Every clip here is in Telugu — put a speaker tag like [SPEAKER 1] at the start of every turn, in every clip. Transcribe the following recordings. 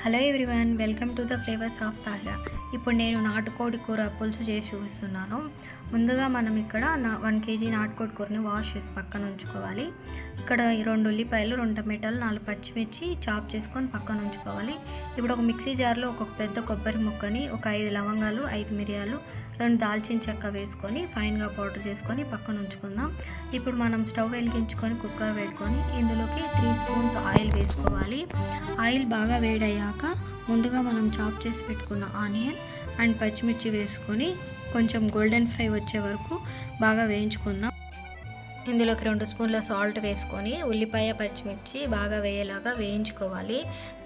[SPEAKER 1] Hello everyone, welcome to the flavours of తాజా. ఇప్పుడు నేను నాటుకోడి కూర పులుసు చేసి చూపిస్తున్నాను. ముందుగా మనం ఇక్కడ 1 kg నాటుకోడి కూరని వాష్ చేసి పక్కన ఉంచుకోవాలి. ఇక్కడ 2 ఉల్లిపాయలు, 2 టమాటాలు, 4 పచ్చిమిర్చి చాప్ చేసుకొని పక్కన ఉంచుకోవాలి. ఇప్పుడు ఒక మిక్సీ జార్లో ఒక పెద్ద కొబ్బరి ముక్కని, ఒక 5 లవంగాలు, 5 మిరియాలు, 2 దాల్చిన చెక్క వేసుకొని ఫైన్గా పౌడర్ చేసుకొని పక్కన ఉంచుకుందాం. ఇప్పుడు మనం స్టవ్ వెలిగించుకొని కుక్కర్ పెట్టుకొని ఇందులోకి 3 స్పూన్స్ ఆయిల్ వేసుకోవాలి. ఆయిల్ బాగా వేడయ్యాక ముందుగా మనం చాప్ చేసి పెట్టుకున్న ఆనియన్ అండ్ పచ్చిమిర్చి వేసుకొని కొంచెం గోల్డెన్ ఫ్రై వచ్చే వరకు బాగా వేయించుకుందాం. ఇందులోకి 2 స్పూన్ల సాల్ట్ వేసుకొని ఉల్లిపాయ, పచ్చిమిర్చి బాగా వేయేలాగా వేయించుకోవాలి.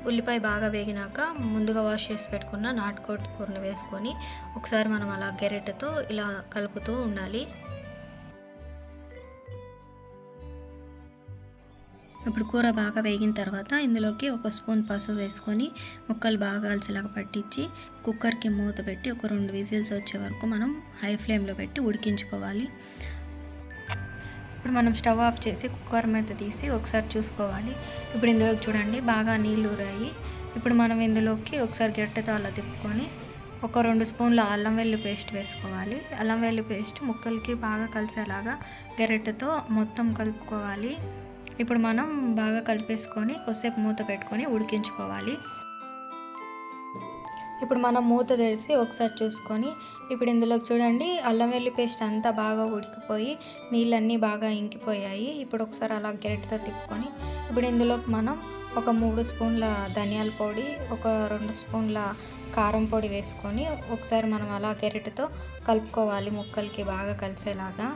[SPEAKER 1] ఉల్లిపాయ బాగా వేగినాక ముందుగా వాష్ చేసి పెట్టుకున్న నాటుకోడి కూరను వేసుకొని ఒకసారి మనం అలా గెరెట్తో ఇలా కలుపుతూ ఉండాలి. ఇప్పుడు కూర బాగా వేగిన తర్వాత ఇందులోకి 1 స్పూన్ పసుపు వేసుకొని ముక్కలు బాగా కలిసేలాగా పట్టించి కుక్కర్కి మూత పెట్టి ఒక 2 విజిల్స్ వచ్చే వరకు మనం హై ఫ్లేమ్లో పెట్టి ఉడికించుకోవాలి. ఇప్పుడు మనం స్టవ్ ఆఫ్ చేసి కుక్కర్ మీద తీసి ఒకసారి చూసుకోవాలి. ఇప్పుడు ఇందులోకి చూడండి బాగా నీళ్ళు ఊరాయి. ఇప్పుడు మనం ఇందులోకి ఒకసారి గరిటెతో అలా తిప్పుకొని ఒక 2 స్పూన్ల అల్లం వెల్లుల్లి పేస్ట్ వేసుకోవాలి. అల్లం వెల్లుల్లి పేస్ట్ ముక్కలకి బాగా కలిసేలాగా గరిటెతో మొత్తం కలుపుకోవాలి. ఇప్పుడు మనం బాగా కలిపేసుకొని కొద్దిసేపు మూత పెట్టుకొని ఉడికించుకోవాలి. ఇప్పుడు మనం మూత తెరిచి ఒకసారి చూసుకొని ఇప్పుడు ఇందులోకి చూడండి అల్లం వెల్లుల్లి పేస్ట్ అంతా బాగా ఉడికిపోయి నీళ్ళన్నీ బాగా ఇంకిపోయాయి. ఇప్పుడు ఒకసారి అలా గరిటెతో తిప్పుకొని ఇప్పుడు ఇందులోకి మనం ఒక 3 స్పూన్ల ధనియాల పొడి, ఒక 2 స్పూన్ల కారం పొడి వేసుకొని ఒకసారి మనం అలా గరిటెతో కలుపుకోవాలి ముక్కలకి బాగా కలిసేలాగా.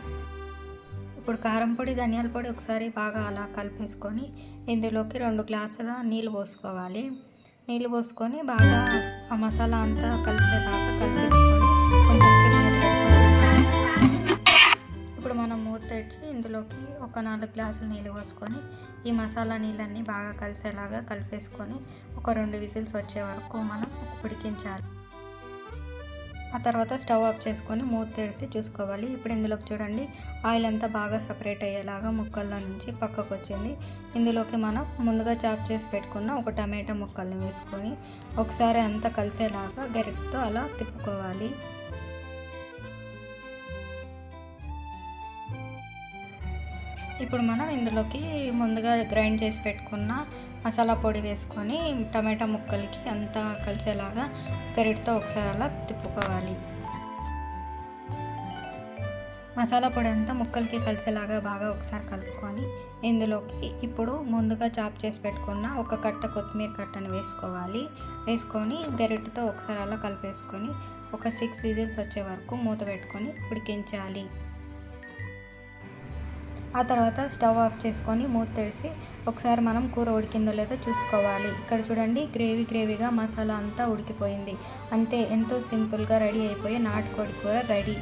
[SPEAKER 1] ఇప్పుడు కారం పొడి, ధనియాల పొడి ఒకసారి బాగా అలా కలిపేసుకొని ఇందులోకి 2 గ్లాసుల నీళ్ళు పోసుకోవాలి. నీళ్ళు పోసుకొని బాగా ఆ మసాలా అంతా కలిసేలాగా కలిపేసుకొని కొంచెం ఇప్పుడు మనం మూత తెరిచి ఇందులోకి ఒక 4 గ్లాసుల నీళ్ళు పోసుకొని ఈ మసాలా నీళ్ళన్నీ బాగా కలిసేలాగా కలిపేసుకొని ఒక 2 విజిల్స్ వచ్చే వరకు మనం ఉడికించాలి. ఆ తర్వాత స్టవ్ ఆఫ్ చేసుకొని మూత తెరిచి చూసుకోవాలి. ఇప్పుడు ఇందులోకి చూడండి ఆయిల్ అంతా బాగా సపరేట్ అయ్యేలాగా ముక్కల్లో నుంచి పక్కకు వచ్చింది. ఇందులోకి మనం ముందుగా చాప్ చేసి పెట్టుకున్న ఒక టమాటా ముక్కల్ని వేసుకొని ఒకసారి అంతా కలిసేలాగా గరిటెతో అలా తిప్పుకోవాలి. ఇప్పుడు మనం ఇందులోకి ముందుగా గ్రైండ్ చేసి పెట్టుకున్న మసాలా పొడి వేసుకొని టమాటా ముక్కలకి అంతా కలిసేలాగా గరిటెతో ఒకసారి అలా తిప్పుకోవాలి. మసాలా పొడి అంతా ముక్కలకి కలిసేలాగా బాగా ఒకసారి కలుపుకొని ఇందులోకి ఇప్పుడు ముందుగా చాప్ చేసి పెట్టుకున్న ఒక కట్ట కొత్తిమీర కట్టను వేసుకోవాలి. వేసుకొని గరిటెతో ఒకసారి అలా కలిపేసుకొని ఒక 6 విజిల్స్ వచ్చే వరకు మూత పెట్టుకొని ఉడికించాలి. ఆ తర్వాత స్టవ్ ఆఫ్ చేసుకొని మూత తెరిచి ఒకసారి మనం కూర ఉడికిందో లేదో చూసుకోవాలి. ఇక్కడ చూడండి గ్రేవీగా మసాలా అంతా ఉడికిపోయింది. అంతే, ఎంతో సింపుల్గా రెడీ అయిపోయే నాటుకోడి కూర రెడీ.